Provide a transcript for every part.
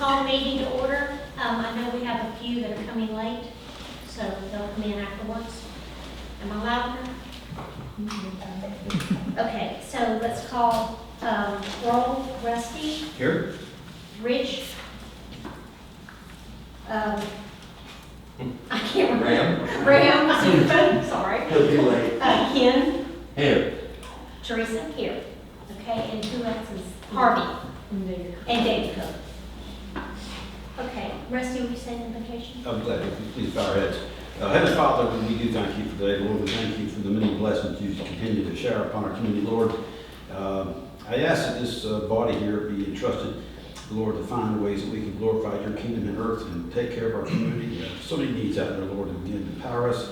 call the meeting to order. I know we have a few that are coming late, so they'll come in afterwards. Am I loud enough? Okay, so let's call roll. Rusty. Here. Rich. I can't remember. Ram. Susan, sorry. He'll be late. Ken. Here. Teresa. Here. Okay, and who else is? Harvey. And David Cook. Okay, Rusty, will you say the invocation? I'm glad if you please bow our heads. Heavenly Father, we do thank you for today, Lord. We thank you for the many blessings you continue to shower upon our community, Lord. I ask that this body here be entrusted, Lord, to find ways that we can glorify your kingdom in earth and take care of our community. So many needs out there, Lord, and again, empower us,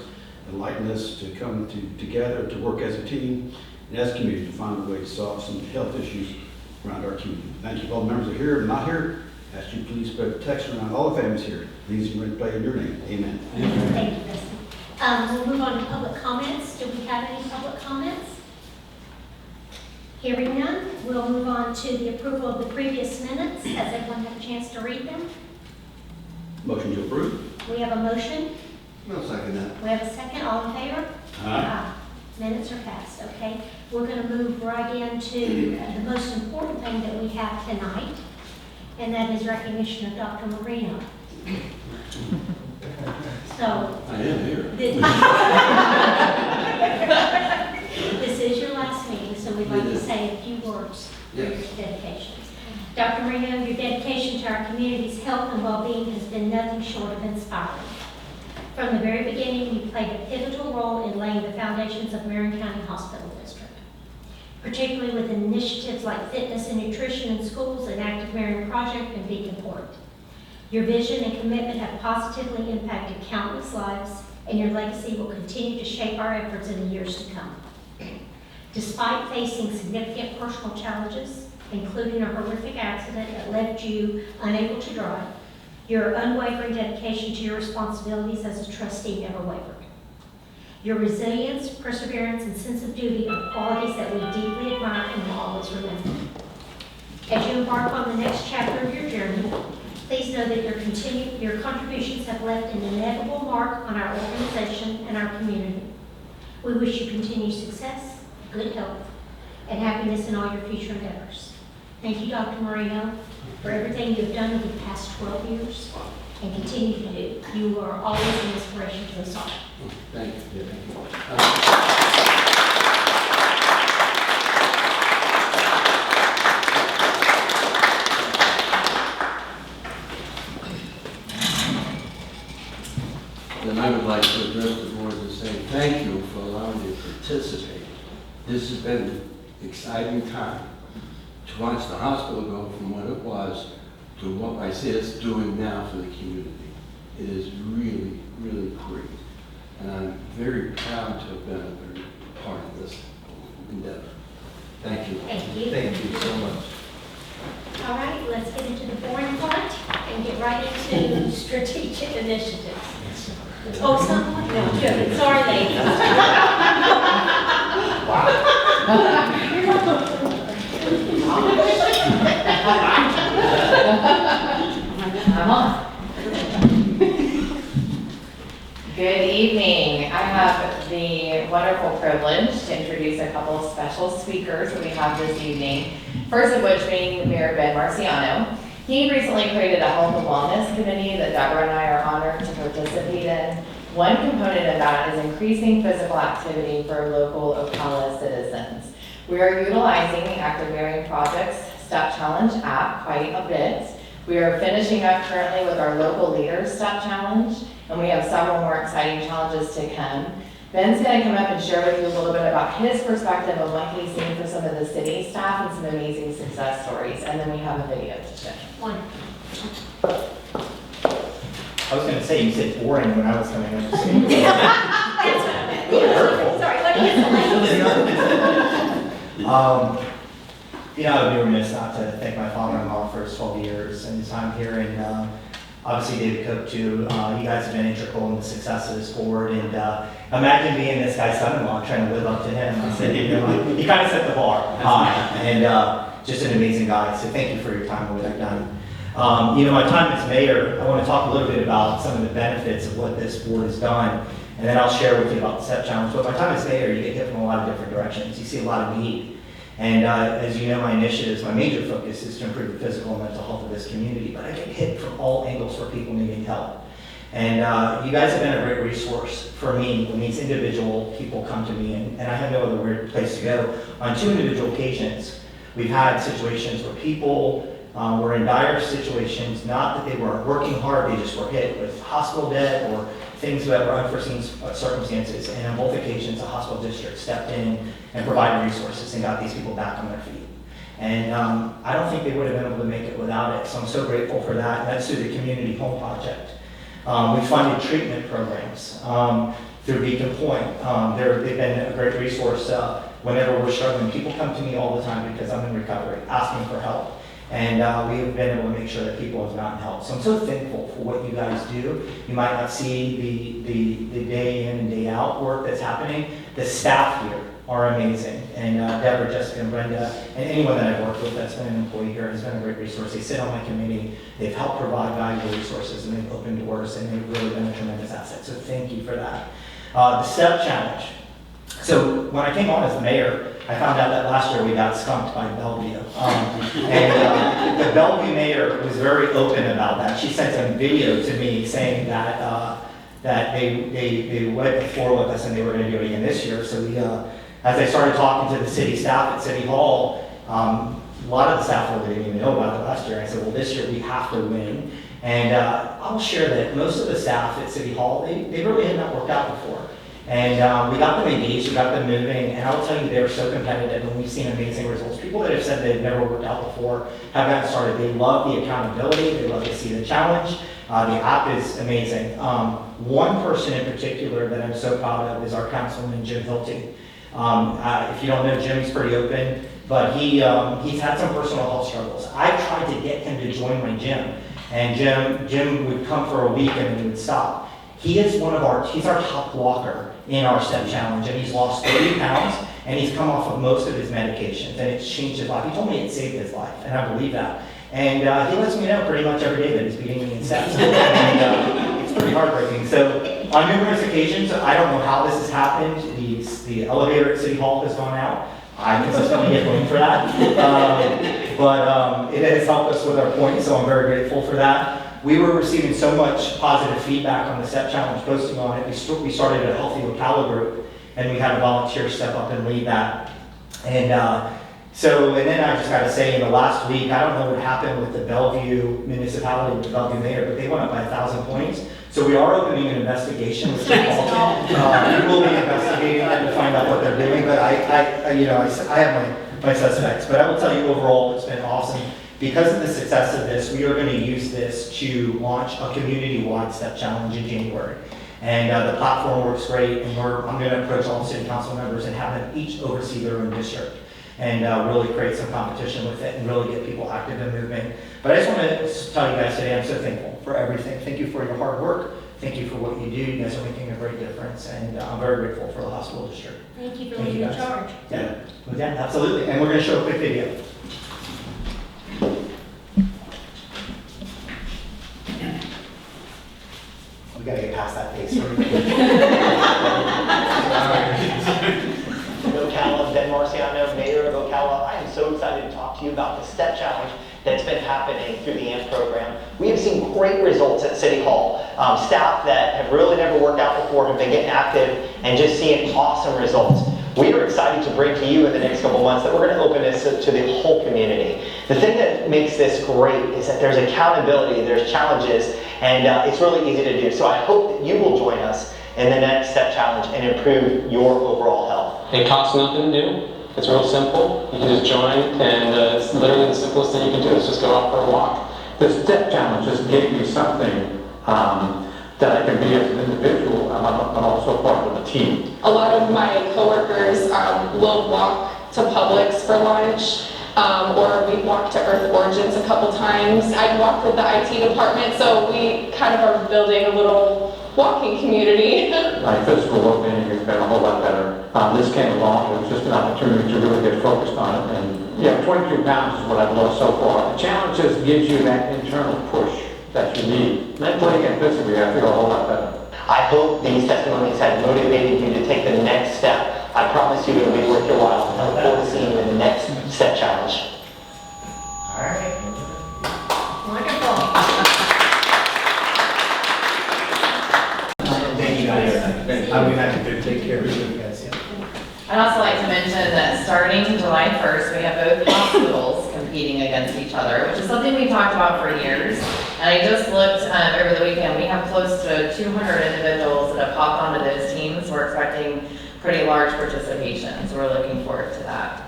enlighten us to come together, to work as a team, and as a community to find a way to solve some health issues around our community. Thank you for all the members that are here and not here. Ask you please spread protection around all the families here. These are in play in your name. Amen. Amen. Thank you, Rusty. We'll move on to public comments. Do we have any public comments? Hearing none, we'll move on to the approval of the previous minutes. Has everyone had a chance to read them? Motion to approve. We have a motion. I'll second that. We have a second. All in favor? Aye. Minutes are passed, okay? We're going to move right into the most important thing that we have tonight, and that is recognition of Dr. Marino. So, I am here. This is your last meeting, so we'd like to say a few words for your dedication. Dr. Marino, your dedication to our community's health and well-being has been nothing short of inspiring. From the very beginning, you played a pivotal role in laying the foundations of Marion County Hospital District, particularly with initiatives like fitness and nutrition in schools and Active Marion Project and Beacon Port. Your vision and commitment have positively impacted countless lives, and your legacy will continue to shape our efforts in the years to come. Despite facing significant personal challenges, including a horrific accident that left you unable to drive, your unwavering dedication to your responsibilities as a trustee never wavered. Your resilience, perseverance, and sense of duty are qualities that we deeply admire and will always remember. As you embark on the next chapter of your journey, please know that your contributions have left an inevitable mark on our organization and our community. We wish you continued success, good health, and happiness in all your future endeavors. Thank you, Dr. Marino, for everything you've done over the past 12 years and continue to do. You are always an inspiration to us all. Thank you. Then I would like to address the board and say thank you for allowing me to participate. This has been an exciting time to watch the hospital go from what it was to what I see us doing now for the community. It is really, really great. And I'm very proud to have been a part of this endeavor. Thank you. Thank you. Thank you so much. All right, let's get into the boring part and get right into strategic initiatives. Oh, someone? No, good. Sorry, ladies. Come on. Good evening. I have the wonderful privilege to introduce a couple of special speakers that we have this evening. First of which being Mayor Ben Marciano. He recently created a health and wellness committee that Deborah and I are honored to participate in. One component of that is increasing physical activity for local Ocala citizens. We are utilizing the Active Marion Project's Step Challenge app quite a bit. We are finishing up currently with our local leaders Step Challenge, and we have several more exciting challenges to come. Ben's going to come up and share with you a little bit about his perspective on what he's seen for some of the city staff and some amazing success stories, and then we have a video to show. I was going to say, you said boring when I was coming up to say. That's what I meant. Sorry, let me get the language. You know, I would be remiss not to thank my father-in-law for his 12 years and his time here, and obviously David Cook too. You guys have been integral in the success of this board, and imagine being this guy's son-in-law trying to live up to him. I said, you know, he kind of set the bar high, and just an amazing guy. So thank you for your time and what you've done. My time as mayor, I want to talk a little bit about some of the benefits of what this board has done, and then I'll share with you about the STEP challenge. But my time as mayor, you get hit from a lot of different directions. You see a lot of need. And as you know, my initiatives, my major focus is to improve the physical and mental health of this community, but I get hit from all angles for people needing help. And you guys have been a great resource for me when these individual people come to me, and I have no other weird place to go. On 2 individual occasions, we've had situations where people were in dire situations, not that they weren't working hard, they just were hit with hospital debt or things that were unforeseen circumstances. And on both occasions, the hospital district stepped in and provided resources and got these people back on their feet. And I don't think they would have been able to make it without it. So I'm so grateful for that. And that's through the Community Home Project. We funded treatment programs through Beacon Point. They've been a great resource whenever we're struggling. People come to me all the time because I'm in recovery, asking for help. And we have been able to make sure that people have gotten help. So I'm so thankful for what you guys do. You might not see the day in and day out work that's happening. The staff here are amazing. And Deborah, Jessica, and Brenda, and anyone that I've worked with that's been an employee here has been a great resource. They sit on my committee. They've helped provide valuable resources, and they've opened doors, and they've really been a tremendous asset. So thank you for that. The STEP Challenge. So when I came on as the mayor, I found out that last year we got skunked by Bellevue. The Bellevue mayor was very open about that. She sent some video to me saying that they went before with us and they were going to do it again this year. So we, as I started talking to the city staff at City Hall, a lot of the staff really didn't even know about it last year. I said, well, this year we have to win. And I'll share that most of the staff at City Hall, they really had not worked out before. And we got them engaged, we got them moving, and I will tell you they were so competitive, and we've seen amazing results. People that have said they've never worked out before have gotten started. They love the accountability, they love to see the challenge. The app is amazing. One person in particular that I'm so proud of is our councilman, Jim Hilty. If you don't know Jim, he's pretty open, but he's had some personal health struggles. I tried to get him to join my gym, and Jim would come for a week and then he would stop. He's our top walker in our STEP challenge, and he's lost 30 pounds, and he's come off of most of his medications, and it's changed his life. He told me it saved his life, and I believe that. And he lets me know pretty much every day that he's beating me in steps, and it's pretty heartbreaking. So on numerous occasions, I don't know how this has happened. The elevator at City Hall has gone out. I consistently get blamed for that, but it has helped us with our points, so I'm very grateful for that. We were receiving so much positive feedback on the STEP Challenge, posting on it. We started a Healthy Ocala group, and we had a volunteer step up and lead that. And then I just got to say, in the last week, I don't know what happened with the Bellevue municipality, with the Bellevue mayor, but they went up by 1,000 points. So we are opening an investigation with City Hall. We will be investigating them to find out what they're doing, but I have my suspects. But I will tell you, overall, it's been awesome. Because of the success of this, we are going to use this to launch a community-wide STEP challenge in January. And the platform works great, and I'm going to approach all the city council members and have them each oversee their own district and really create some competition with it and really get people active in movement. But I just want to tell you guys today, I'm so thankful for everything. Thank you for your hard work. Thank you for what you do. You guys are making a great difference, and I'm very grateful for the hospital district. Thank you for leading the charge. Yeah, absolutely. And we're going to show a quick video. We gotta get past that face. Ocala, Ben Marciano, Mayor of Ocala. I am so excited to talk to you about the STEP Challenge that's been happening through the AMP program. We have seen great results at City Hall. Staff that have really never worked out before have been getting active and just seeing awesome results. We are excited to bring to you in the next couple months that we're going to open this to the whole community. The thing that makes this great is that there's accountability, there's challenges, and it's really easy to do. So I hope that you will join us in the next STEP Challenge and improve your overall health. It costs nothing to do. It's real simple. You can just join, and it's literally the simplest thing you can do is just go out for a walk. The STEP Challenge just gave me something that I can be as an individual, and I'm also part of a team. A lot of my coworkers will walk to Publix for lunch, or we walked to Earth Origins a couple times. I've walked with the IT department, so we kind of are building a little walking community. My physical well-being has been a whole lot better this came along. It was just an opportunity to really get focused on it. And yeah, 22 pounds is what I've lost so far. The challenge just gives you that internal push that you need. Mentally and physically, I feel a whole lot better. I hope these testimonies have motivated you to take the next step. I promise you it'll be worth your while. I look forward to seeing you in the next step challenge. All right. Wonderful. Thank you guys. I'll be happy to take care of you guys. Yeah. I'd also like to mention that starting July 1st, we have both hospitals competing against each other, which is something we've talked about for years. And I just looked over the weekend, we have close to 200 individuals that have hopped onto those teams. We're expecting pretty large participation, so we're looking forward to that.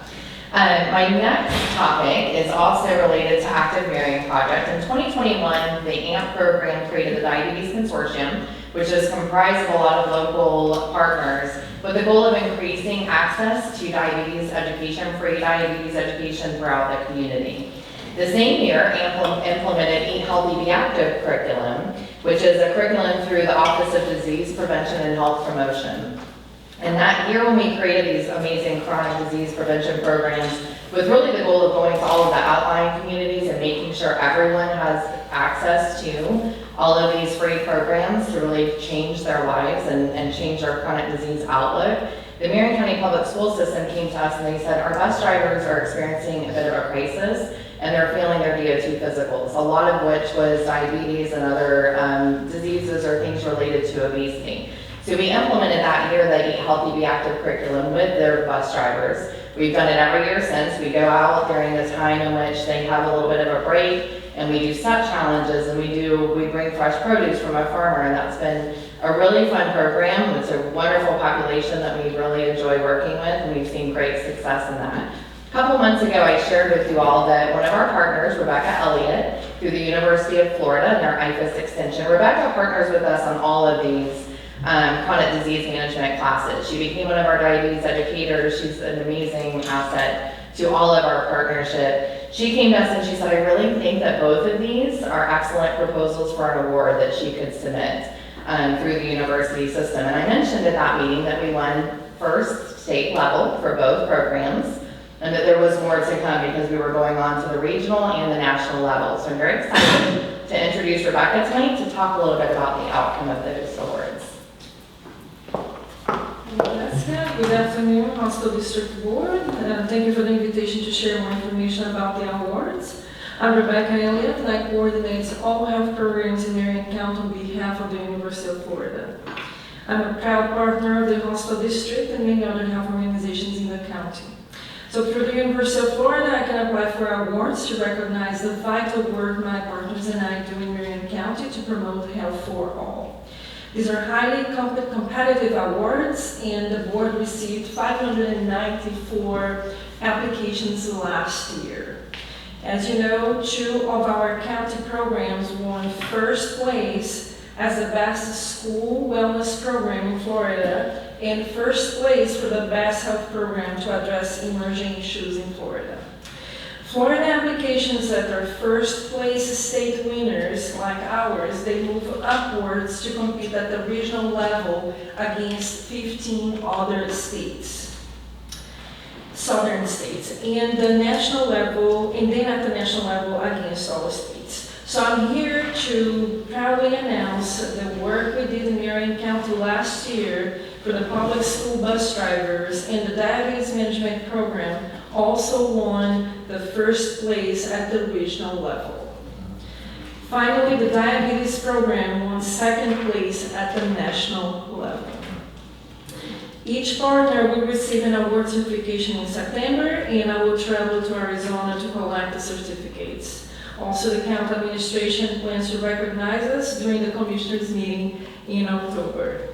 My next topic is also related to Active Marion Project. In 2021, the AMP program created the Diabetes Consortium, which is comprised of a lot of local partners, with the goal of increasing access to diabetes education, free diabetes education throughout the community. The same year, AMP implemented Eat Healthy, Be Active curriculum, which is a curriculum through the Office of Disease Prevention and Health Promotion. And that year when we created these amazing chronic disease prevention programs, with really the goal of going to all of the outlying communities and making sure everyone has access to all of these free programs to really change their lives and change their chronic disease outlook. The Marion County Public School System came to us and they said, our bus drivers are experiencing a bit of a crisis and they're failing their DOT physicals, a lot of which was diabetes and other diseases or things related to obesity. So we implemented that year the Eat Healthy, Be Active curriculum with their bus drivers. We've done it every year since. We go out during the time in which they have a little bit of a break and we do step challenges and we bring fresh produce from a farmer, and that's been a really fun program. It's a wonderful population that we really enjoy working with, and we've seen great success in that. A couple months ago, I shared with you all that one of our partners, Rebecca Elliott, through the University of Florida and their IFAS extension, Rebecca partners with us on all of these chronic disease management classes. She became one of our diabetes educators. She's an amazing asset to all of our partnership. She came to us and she said, I really think that both of these are excellent proposals for an award that she could submit through the university system. And I mentioned at that meeting that we won first state level for both programs, and that there was more to come because we were going on to the regional and the national level. So I'm very excited to introduce Rebecca tonight to talk a little bit about the outcome of those awards. Good afternoon, Hospital District Board. Thank you for the invitation to share more information about the awards. I'm Rebecca Elliott, and I coordinate all health programs in Marion County on behalf of the University of Florida. I'm a proud partner of the Hospital District and many other health organizations in the county. So through the University of Florida, I can apply for awards to recognize the vital work my partners and I do in Marion County to promote health for all. These are highly competitive awards, and the board received 594 applications last year. As you know, 2 of our county programs won first place as the best school wellness program in Florida and first place for the best health program to address emerging issues in Florida. Florida applications that are first place state winners like ours, they move upwards to compete at the regional level against 15 other states, southern states, and the national level, and then at the national level against all states. So I'm here to proudly announce the work we did in Marion County last year for the public school bus drivers, and the diabetes management program also won the first place at the regional level. Finally, the diabetes program won second place at the national level. Each partner will receive an award certification in September, and I will travel to Arizona to collect the certificates. Also, the county administration plans to recognize us during the commissioners' meeting in October.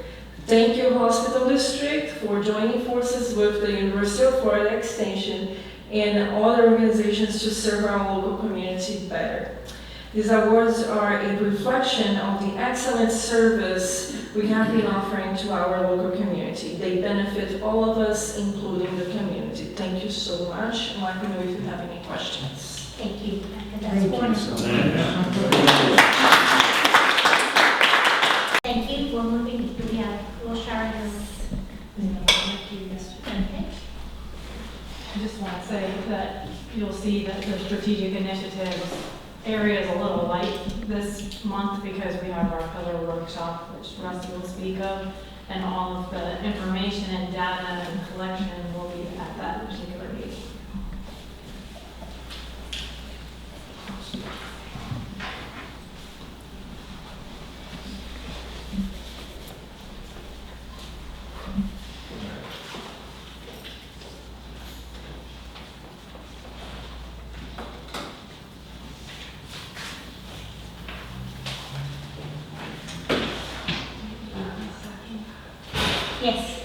Thank you, Hospital District, for joining forces with the University of Florida Extension and other organizations to serve our local community better. These awards are a reflection of the excellent service we have been offering to our local community. They benefit all of us, including the community. Thank you so much, and let me know if you have any questions. Thank you. That's wonderful. Thank you. We're moving. Do we have Wilshire? this month because we have our pillar workshop, which Rusty will speak of, and all of the information and data and collection will be at that particular meeting. Yes.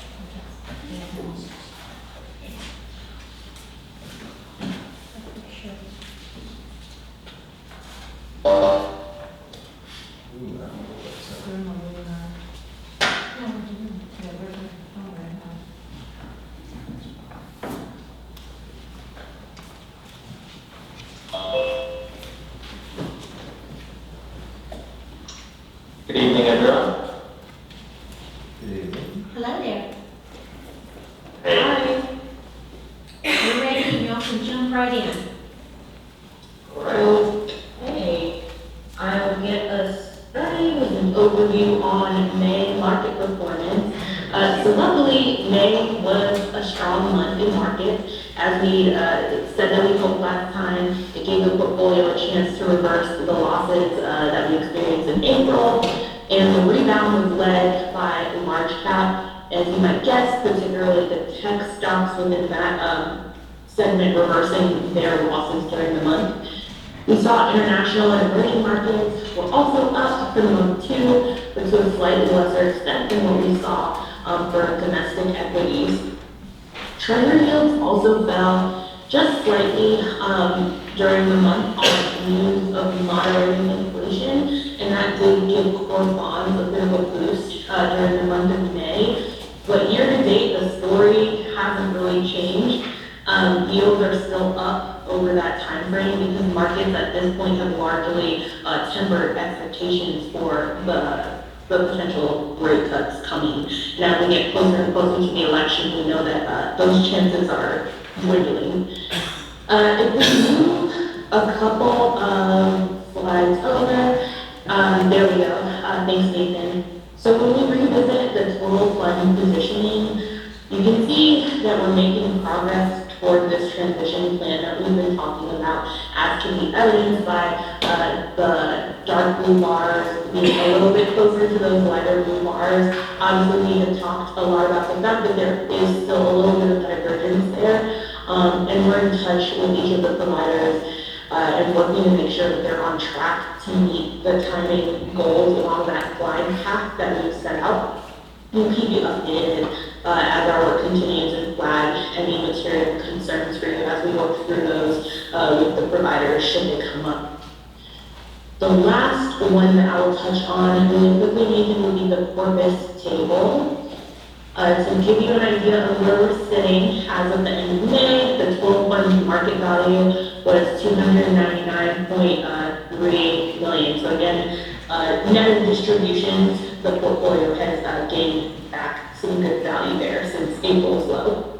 Good evening, everyone. Hello there. Hey. Hi. We're ready, and y'all can jump right in. Okay, I'll get us started with an overview on May market performance. So luckily, May was a strong month in market. As we said that we hoped last time, it gave the portfolio a chance to reverse the losses that we experienced in April. And the rebound was led by large cap, as you might guess, particularly the tech stocks within that segment reversing their losses during the month. We saw international and emerging markets were also up for the month too, but to a slightly lesser extent than what we saw for domestic equities. Treasury yields also fell just slightly during the month on news of moderating inflation, and that did give core bonds a bit of a boost during the month of May. But year to date, the story hasn't really changed. Yields are still up over that time frame because markets at this point have largely tempered expectations for the potential rate cuts coming. Now, as we get closer and closer to the election, we know that those chances are dwindling. If we move a couple of slides over, there we go. Thanks, Nathan. So when we revisit the total fund positioning, you can see that we're making progress toward this transition plan that we've been talking about, as can be evidenced by the dark blue bars being a little bit closer to those lighter blue bars. Obviously, we have talked a lot about the fact that there is still a little bit of divergence there, and we're in touch with each of the providers and working to make sure that they're on track to meet the timing goals along that glide path that we've set out. We'll keep you updated as our work continues and flag any material concerns for you as we work through those with the providers should they come up. The last one that I will touch on really quickly, Nathan, will be the corpus table. To give you an idea of where we're sitting as of the end of May, the total fund market value was $299.3 million. So again, net of distributions, the portfolio has gained back some good value there since April's low.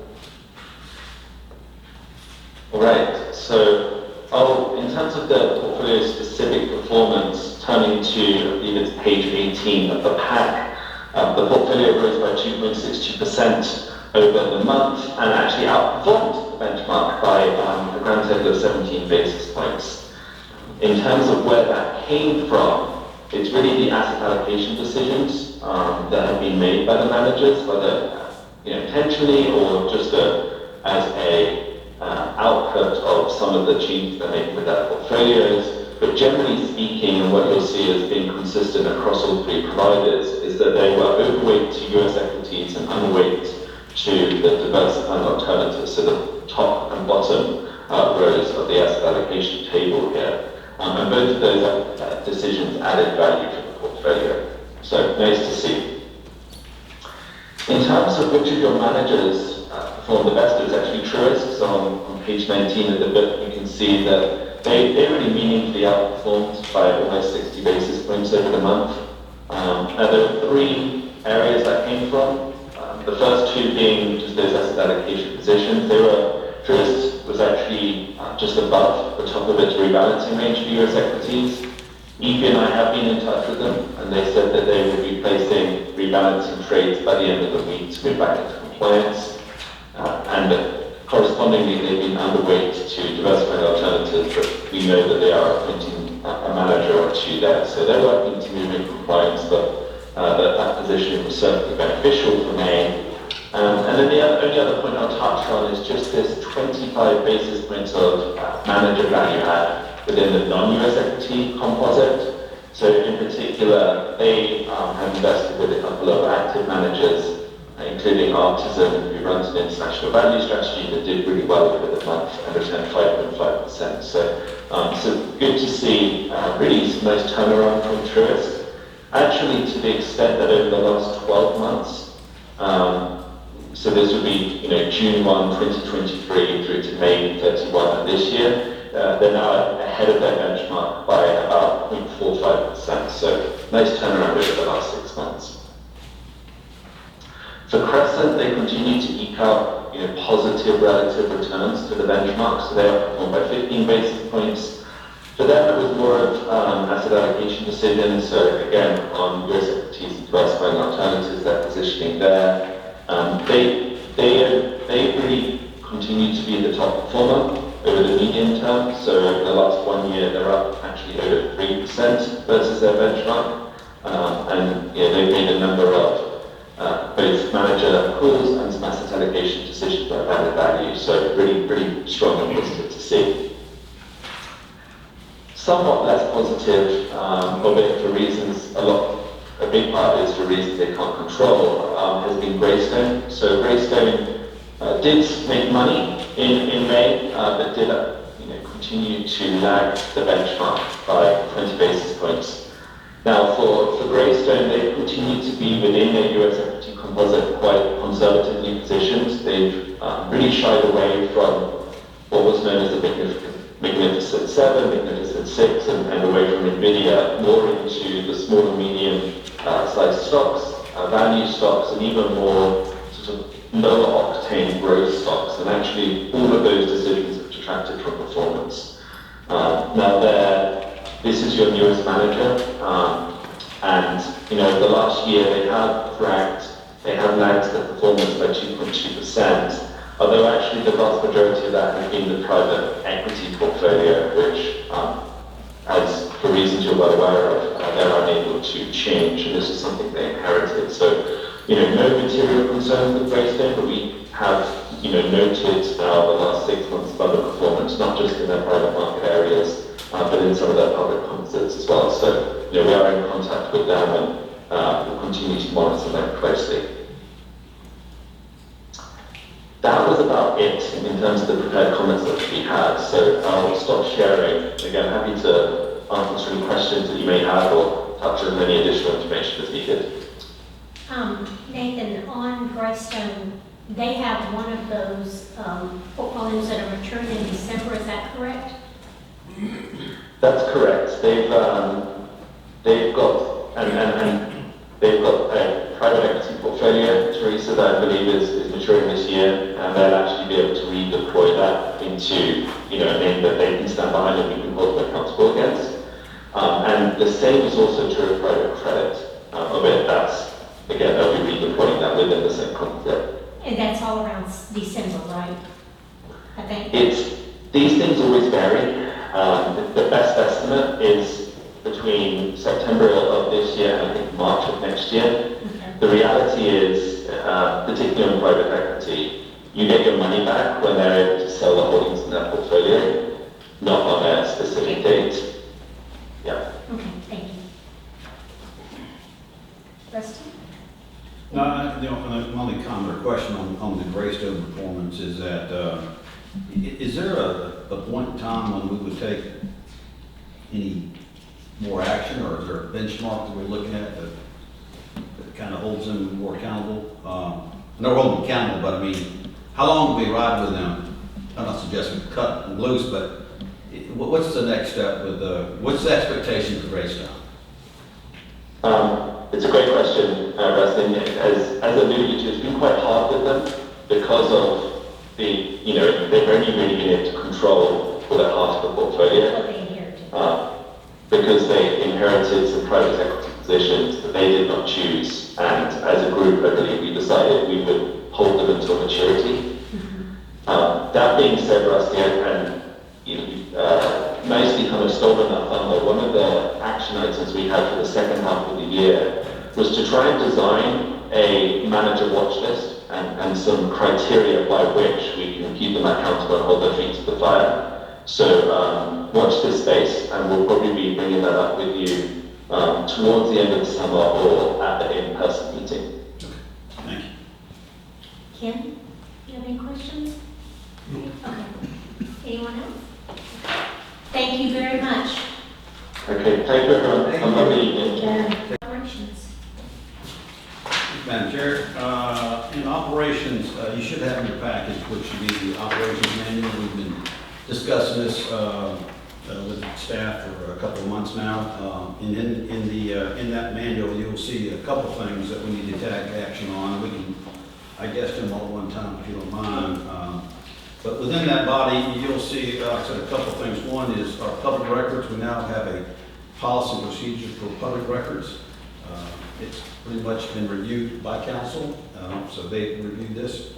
All right, so in terms of the portfolio specific performance, turning to, I believe it's page 18 of the pack, the portfolio rose by 2.62% over the month and actually outperformed the benchmark by a grand total of 17 basis points. In terms of where that came from, it's really the asset allocation decisions that have been made by the managers, whether intentionally or just as a output of some of the changes they're making with their portfolios. But generally speaking, and what you'll see as being consistent across all three providers is that they were overweight to US equities and underweight to the diversified alternatives, so the top and bottom rows of the asset allocation table here. And both of those decisions added value to the portfolio. So nice to see. In terms of which of your managers performed the best, it was actually Truist. So on page 19 of the book, you can see that they really meaningfully outperformed by almost 60 basis points over the month. Now there were three areas that came from. The first two being just those asset allocation positions. Truist was actually just above the top of its rebalancing range for US equities. Evie and I have been in touch with them, and they said that they will be placing rebalancing trades by the end of the week to move back into compliance. And correspondingly, they've been underweight to diversifying alternatives, but we know that they are appointing a manager or two there. So they're working to move in compliance, but that position was certainly beneficial for May. And then the only other point I'll touch on is just this 25 basis points of manager value add within the non-US equity composite. So in particular, they have invested with a couple of active managers, including Artisan, who runs an international value strategy that did really well over the month and returned 5.5%. So good to see really some nice turnaround from Truist. Actually, to the extent that over the last 12 months, so this would be, June 1, 2023 through to May 31 of this year. They're now ahead of their benchmark by about 0.45%. So nice turnaround over the last 6 months. For Crescent, they continue to eke out, positive relative returns to the benchmark. So they outperformed by 15 basis points. For them, it was more of asset allocation decisions. So again, on US equities and diversifying alternatives, their positioning there. They really continue to be the top performer over the medium term. So over the last 1 year, they're up actually over 3% versus their benchmark. And they've made a number of both manager calls and some asset allocation decisions that have added value. So really strong and positive to see. Somewhat less positive, albeit for reasons a big part is for reasons they can't control, has been Greystone. So Greystone did make money in May, but did continue to lag the benchmark by 20 basis points. Now for Greystone, they continue to be within their US equity composite quite conservatively positioned. They've really shied away from what was known as the Magnificent 7, Magnificent 6, and away from NVIDIA, more into the small and medium sized stocks, value stocks, and even more sort of lower octane growth stocks. And actually, all of those decisions have detracted from performance. Now, this is your newest manager, and the last year they have lagged the performance by 2.2%. Although actually the vast majority of that has been the private equity portfolio, which, as for reasons you're well aware of, they're unable to change, and this is something they inherited. So, no material concerns with Greystone, but we have, noted now the last 6 months of underperformance, not just in their private market areas, but in some of their public composites as well. So, we are in contact with them and we'll continue to monitor them closely. That was about it in terms of the prepared comments that we had. So I'll stop sharing. Again, happy to answer any questions that you may have or touch on any additional information as needed. Nathan, on Greystone, they have one of those portfolios that are maturing in December. Is that correct? That's correct. They've got a private equity portfolio, Teresa, that I believe is maturing this year, and they'll actually be able to redeploy that into a name that they can stand behind and we can hold them accountable against. And the same is also true of private credit. They'll be redeploying that within the same concept. And that's all around December, right? I think. These things always vary. The best estimate is between September of this year and I think March of next year. Okay. The reality is, particularly on private equity, you get your money back when they're able to sell the holdings in their portfolio, not on a specific date. Yeah. Okay, thank you. Preston? No, the only comment or question on the Greystone performance is that, is there a point in time when we would take any more action, or is there a benchmark that we're looking at that kind of holds them more accountable? I know we're holding them accountable, but I mean, how long do we ride with them? I'm not suggesting cut and loose, but what's the next step with what's the expectation for Greystone? It's a great question, Rustin. As alluded to, it's been quite hard with them because of they've only really been able to control for that half of the portfolio. What they inherited. because they inherited some private equity positions that they did not choose. And as a group, I believe we decided we would hold them until maturity. That being said, Rusty, and nicely kind of stolen that thunder, one of the action items we had for the second half of the year was to try and design a manager watch list and some criteria by which we can keep them accountable and hold their feet to the fire. So watch this space, and we'll probably be bringing that up with you towards the end of the summer or at the in-person meeting. Thank you. Ken, do you have any questions? Okay. Anyone else? Thank you very much. Okay, thank you everyone. Have a lovely evening. Operations. Madam Chair, in operations, you should have in your package, which should be the operations manual. We've been discussing this with staff for a couple of months now. In that manual, you'll see a couple of things that we need to take action on. We can, I guess, do them all at one time if you don't mind. But within that body, you'll see, like I said, a couple of things. One is our public records. We now have a policy and procedure for public records. It's pretty much been reviewed by council, so they reviewed this.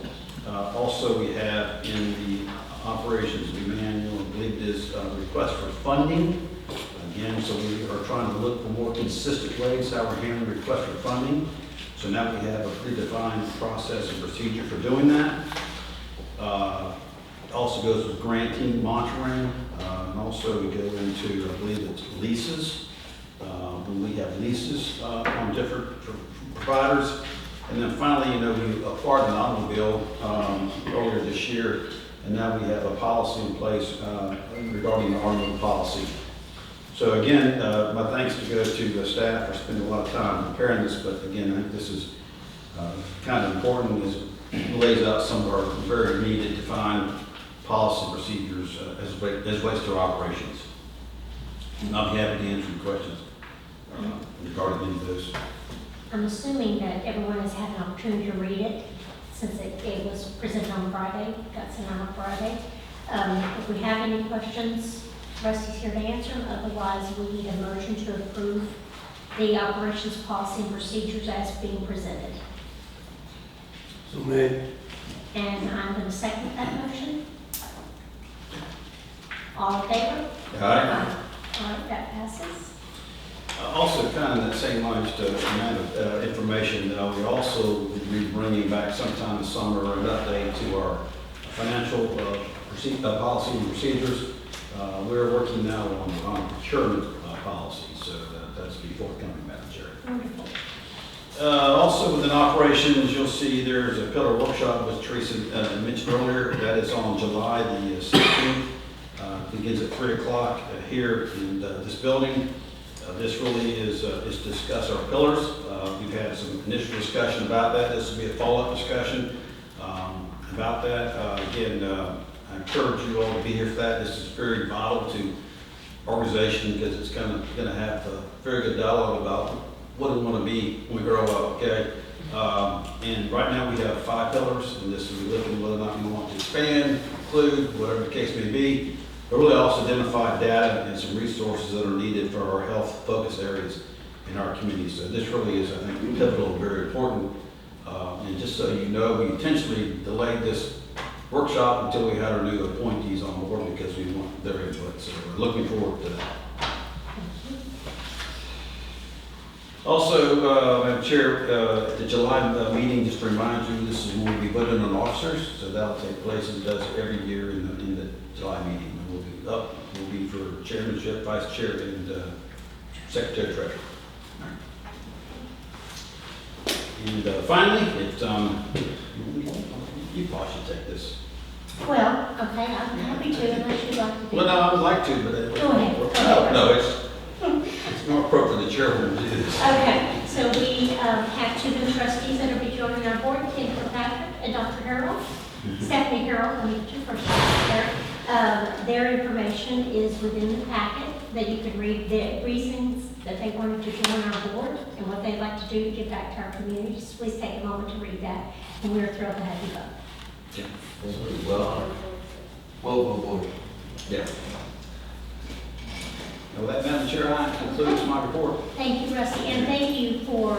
Also, we have in the operations manual, I believe it is request for funding. Again, so we are trying to look for more consistent ways how we're handling requests for funding. So now we have a predefined process and procedure for doing that. It also goes with granting, monitoring, and also we go into, I believe it's leases. When we have leases on different providers. And then finally, we acquired an automobile earlier this year, and now we have a policy in place regarding the automobile policy. So again, my thanks to go to the staff for spending a lot of time preparing this, but again, I think this is kind of important as it lays out some of our very needed defined policy procedures as relates to our operations. And I'll be happy to answer your questions regarding any of those. I'm assuming that everyone has had an opportunity to read it since it was presented on Friday, got sent out on Friday. If we have any questions, Rusty's here to answer them. Otherwise, we need a motion to approve the operations policy and procedures as being presented. So made. And I'm going to second that motion. All in favor? Aye. All right, that passes. Also, kind of in that same line, just amount of information, we also will be bringing back sometime this summer an update to our financial policy and procedures. We're working now on procurement policy, so that's be forthcoming, Madam Chair. Wonderful. Also within operations, you'll see there's a pillar workshop, which Teresa mentioned earlier. That is on July the 16th. Begins at 3 o'clock here in this building. This really is to discuss our pillars. We've had some initial discussion about that. This will be a follow-up discussion about that. Again, I encourage you all to be here for that. This is very vital to organization because it's kind of going to have a very good dialogue about what we want to be when we grow up, okay? And right now we have 5 pillars, and this is looking at whether or not we want to expand, include, whatever the case may be. But really also identify data and some resources that are needed for our health focus areas in our community. So this really is, I think, pivotal and very important. And just so you know, we intentionally delayed this workshop until we had our new appointees on board because we want their input. So we're looking forward to that. Also, Madam Chair, at the July meeting, just to remind you, this is when we vote in on officers. So that'll take place, and it does every year in the July meeting. Will be for chairmanship, vice chair, and secretary treasurer. And finally, you probably should take this. Well, okay, I'm happy to unless you'd like to do Well, no, I would like to, but Go ahead. No, it's more appropriate for the chairwoman to do this. Okay, so we have 2 new trustees that will be joining our board, Ken Kirkpatrick and Dr. Harrell. Stephanie Harrell, let me get you first there. Their information is within the packet that you can read the reasons that they wanted to join our board and what they'd like to do to give back to our communities. Please take a moment to read that, and we're thrilled to have you both. Yeah. Well, Board. yeah. With that, Madam Chair, I concludes my report. Thank you, Rusty, and thank you for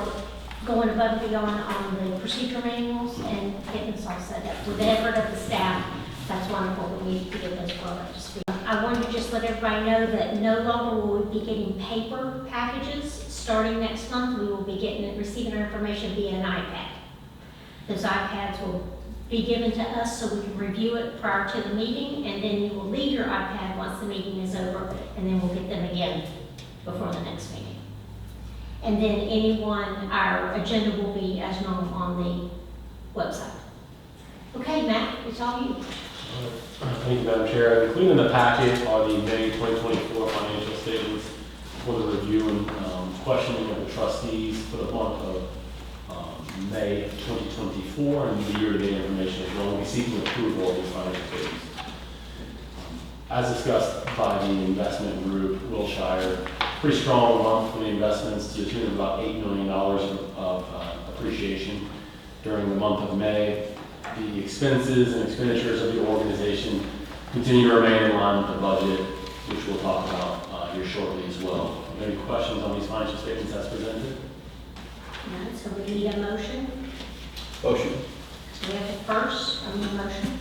going above and beyond on the procedure manuals and getting us all set up. With the effort of the staff, that's wonderful that we get those brought up to speed. I wanted to just let everybody know that no longer will we be getting paper packages. Starting next month, we will be receiving our information via an iPad. Those iPads will be given to us so we can review it prior to the meeting, and then you will leave your iPad once the meeting is over, and then we'll get them again before the next meeting. And then our agenda will be as normal on the website. Okay, Matt, it's all you. Thank you, Madam Chair. Included in the packet are the May 2024 financial statements for the review and questioning of the trustees for the month of May 2024 and the year-to-date information as well. We'll be seeking approval of these financial statements. As discussed by the investment group, Wilshire, pretty strong month for the investments to the tune of about $8 million of appreciation during the month of May. The expenses and expenditures of the organization continue to remain in line with the budget, which we'll talk about here shortly as well. Are there any questions on these financial statements as presented? No, so we need a motion. Motion. So we have the first on the motion.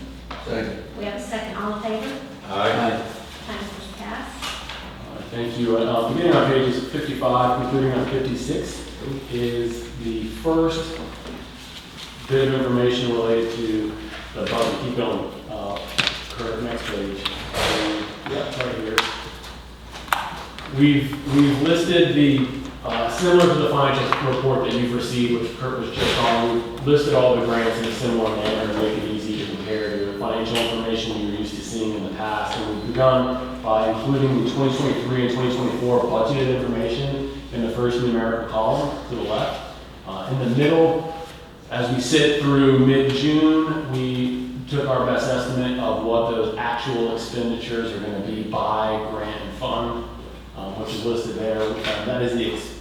Second. We have a second. All in favor? Aye. Motion passed. Thank you. Beginning on pages 55, concluding on 56, is the first bit of information related to the budget. Keep going. Correct, next page. Yeah, right here. We've listed the, similar to the financial report that you've received, which Kurt was just on, we've listed all the grants in a similar manner to make it easy to compare to the financial information you're used to seeing in the past. And we've begun by including the 2023 and 2024 budgeted information in the first numerical column to the left. In the middle, as we sit through mid-June, we took our best estimate of what those actual expenditures are going to be by grant and fund, which is listed there. That is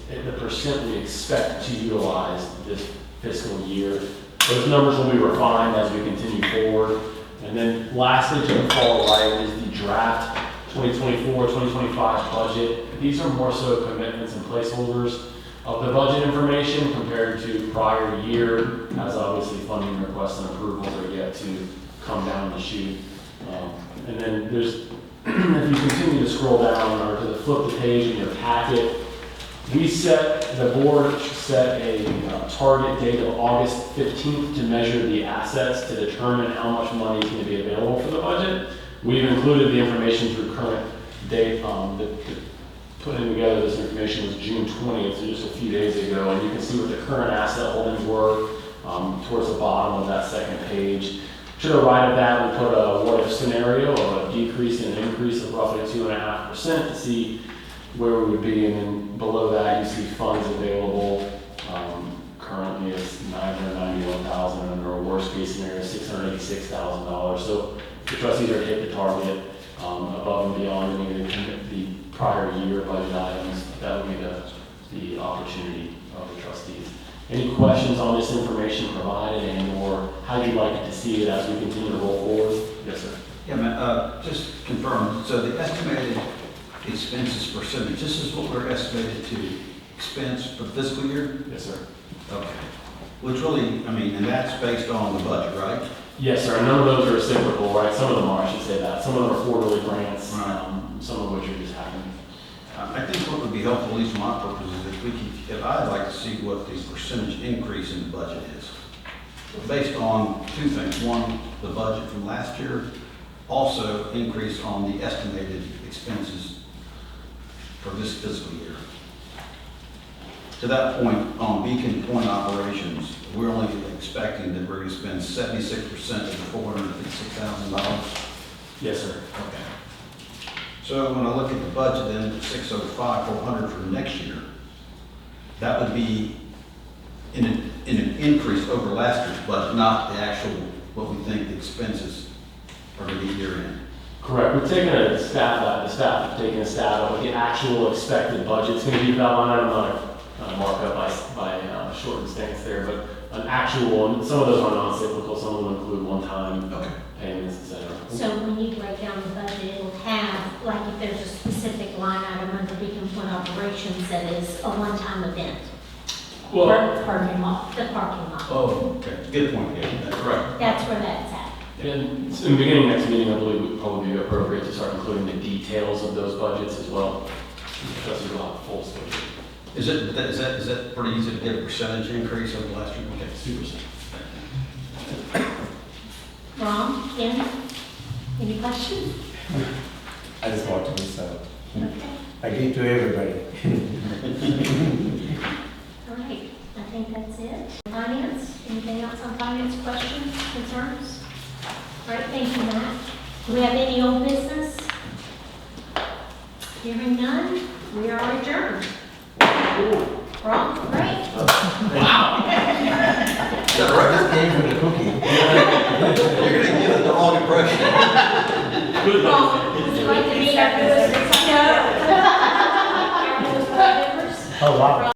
the percent we expect to utilize this fiscal year. Those numbers will be refined as we continue forward. And then lastly, to the far right is the draft 2024-2025 budget. These are more so commitments and placeholders of the budget information compared to prior year, as obviously funding requests and approvals are yet to come down the chute. And then there's, if you continue to scroll down or to flip the page in your packet, the board set a target date of August 15th to measure the assets to determine how much money is going to be available for the budget. We've included the information through current date. Putting together this information was June 20th, so just a few days ago, and you can see what the current asset holdings were towards the bottom of that second page. To the right of that, we put a what-if scenario of a decrease and an increase of roughly 2.5% to see where we would be, and then below that you see funds available. Currently it's $991,000, and under a worst-case scenario, $686,000. So the trustees are to hit the target above and beyond any of the prior year budget items. That would be the opportunity of the trustees. Any questions on this information provided, and or how you'd like to see it as we continue to roll forward? Yes, sir. Yeah, man, just confirm. So the estimated expenses percentage, this is what we're estimated to expense for fiscal year? Yes, sir. Okay. Which really, I mean, and that's based on the budget, right? Yes, sir. None of those are reciprocal, right? Some of them are, I should say that. Some of them are quarterly grants, Right. some of which are just happening. I think what would be helpful, at least for my purposes, if I'd like to see what the percentage increase in the budget is. Based on two things. One, the budget from last year, also increase on the estimated expenses for this fiscal year. To that point, on Beacon Point operations, we're only expecting that we're going to spend 76% of the $456,000. Yes, sir. Okay. So when I look at the budget then at 605, 400 for next year, that would be in an increase over last year's budget, not the actual, what we think the expenses are going to be year-end. Correct. We've taken a stab at, the staff have taken a stab at what the actual expected budget is going to be. That line item on a markup by shortened stance there, but an actual, and some of those are non-cyclical, some of them include one-time payments, etc. So when you break down the budget, it'll have like if there's a specific line item under Beacon Point operations that is a one-time event. Well, Parking lot. The parking lot. Oh, okay, good point, yeah, that's right. That's where that's at. and in the beginning of next meeting, I believe it would probably be appropriate to start including the details of those budgets as well. Because there's a lot of full budget. Is that pretty easy to get a percentage increase over the last year? Okay, Super simple. Ron, Ken, any questions? I just want to miss out. Okay. I gave to everybody. All right, I think that's it. Finance, anything else on finance, questions, concerns? All right, thank you, Matt. Do we have any old business? Hearing none, we are adjourned. Ron, great. Just gave him the cookie. You're gonna give it the wrong impression. Ron, would you like to meet our newest? No. Our newest board members? Oh, wow.